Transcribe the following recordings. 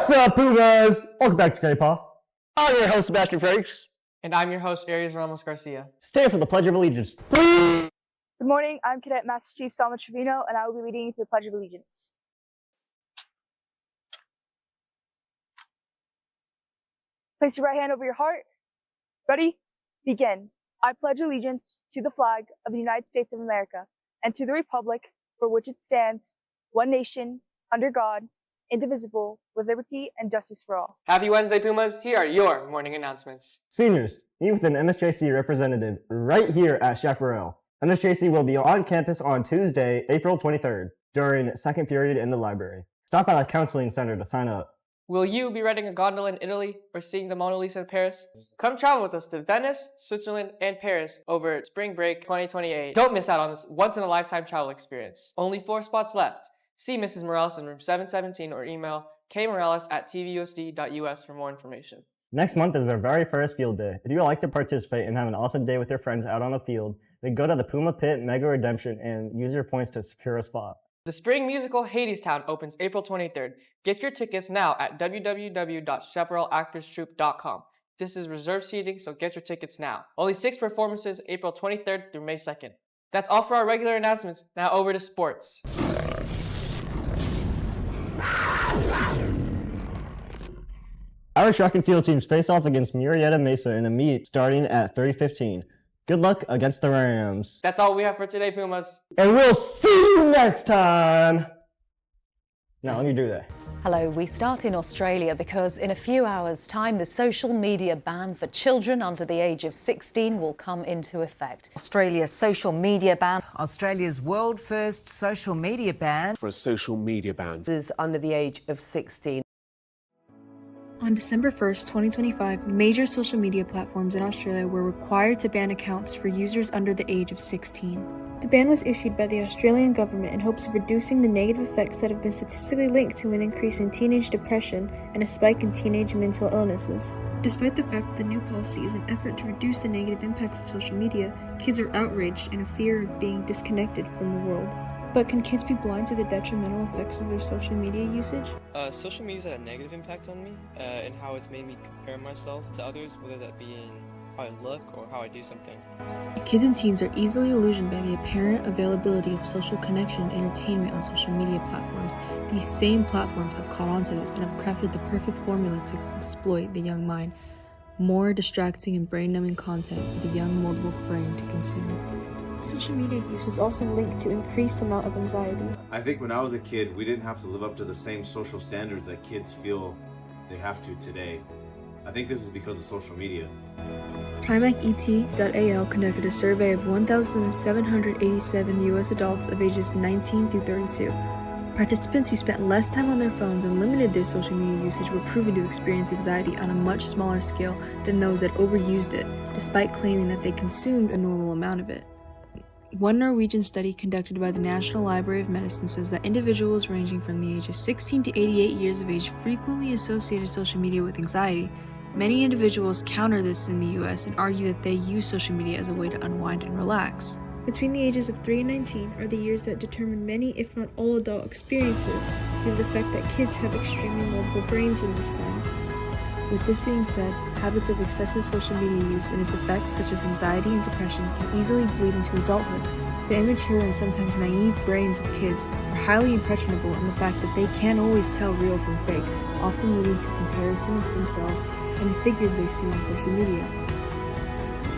What's up, Pumas? Welcome back to KPAW. I'm your host, Sebastian Frakes. And I'm your host, Aries Ramos Garcia. Stand for the Pledge of Allegiance. Good morning, I'm Cadet Master Chief Salma Trevino, and I will be leading you through the Pledge of Allegiance. Place your right hand over your heart. Ready? Begin. I pledge allegiance to the flag of the United States of America and to the republic for which it stands, one nation, under God, indivisible, with liberty and justice for all. Happy Wednesday, Pumas. Here are your morning announcements. Seniors, meet with an NSJC representative right here at Chaparral. NSJC will be on campus on Tuesday, April 23rd, during second period in the library. Stop by the counseling center to sign up. Will you be riding a gondola in Italy or seeing the Mona Lisa in Paris? Come travel with us to Venice, Switzerland, and Paris over spring break 2028. Don't miss out on this once-in-a-lifetime travel experience. Only 4 spots left. See Mrs. Morales in room 717 or email kmorales@tvusd.us for more information. Next month is our very first field day. If you would like to participate and have an awesome day with your friends out on the field, then go to the Puma Pit Mega Redemption and use your points to secure a spot. The spring musical Hadestown opens April 23rd. Get your tickets now at www.chaparralactorstroupe.com. This is reserved seating, so get your tickets now. Only 6 performances April 23rd through May 2nd. That's all for our regular announcements. Now over to sports. Our track and field teams face off against Murrieta Mesa in a meet starting at 3:15. Good luck against the Rams. That's all we have for today, Pumas. And we'll see you next time. Now let me do that. Hello, we start in Australia because in a few hours' time, the social media ban for children under the age of 16 will come into effect. Australia's social media ban. Australia's world first social media ban. For a social media ban. Is under the age of 16. On December 1st, 2025, major social media platforms in Australia were required to ban accounts for users under the age of 16. The ban was issued by the Australian government in hopes of reducing the negative effects that have been statistically linked to an increase in teenage depression and a spike in teenage mental illnesses. Despite the fact that the new policy is an effort to reduce the negative impacts of social media, kids are outraged and in fear of being disconnected from the world. But can kids be blind to the detrimental effects of their social media usage? Social media's had a negative impact on me and how it's made me compare myself to others, whether that be in how I look or how I do something. Kids and teens are easily illusioned by the apparent availability of social connection and entertainment on social media platforms. These same platforms have caught on to this and have crafted the perfect formula to exploit the young mind. More distracting and brain-numbing content for the young mobile brain to consume. Social media use is also linked to increased amount of anxiety. I think when I was a kid, we didn't have to live up to the same social standards that kids feel they have to today. I think this is because of social media. PrimaceET.al conducted a survey of 1,787 U.S. adults of ages 19 through 32. Participants who spent less time on their phones and limited their social media usage were proven to experience anxiety on a much smaller scale than those that overused it, despite claiming that they consumed a normal amount of it. One Norwegian study conducted by the National Library of Medicine says that individuals ranging from the ages 16 to 88 years of age frequently associated social media with anxiety. Many individuals counter this in the US and argue that they use social media as a way to unwind and relax. Between the ages of 3 and 19 are the years that determine many, if not all, adult experiences due to the fact that kids have extremely mobile brains in this time. With this being said, habits of excessive social media use and its effects such as anxiety and depression can easily bleed into adulthood. The immature and sometimes naive brains of kids are highly impressionable in the fact that they can't always tell real from fake, often leading to comparison of themselves and the figures they see on social media.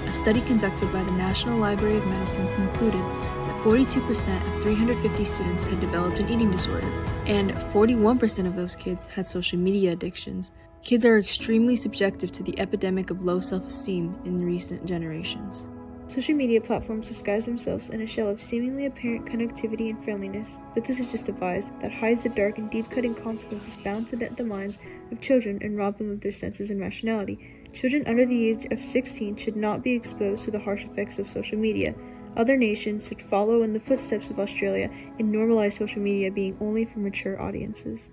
A study conducted by the National Library of Medicine concluded that 42% of 350 students had developed an eating disorder, and 41% of those kids had social media addictions. Kids are extremely subjective to the epidemic of low self-esteem in recent generations. Social media platforms disguise themselves in a shell of seemingly apparent connectivity and friendliness, but this is just a vise that hides the dark and deep-cutting consequences bound to the minds of children and rob them of their senses and rationality. Children under the age of 16 should not be exposed to the harsh effects of social media. Other nations should follow in the footsteps of Australia and normalize social media being only for mature audiences.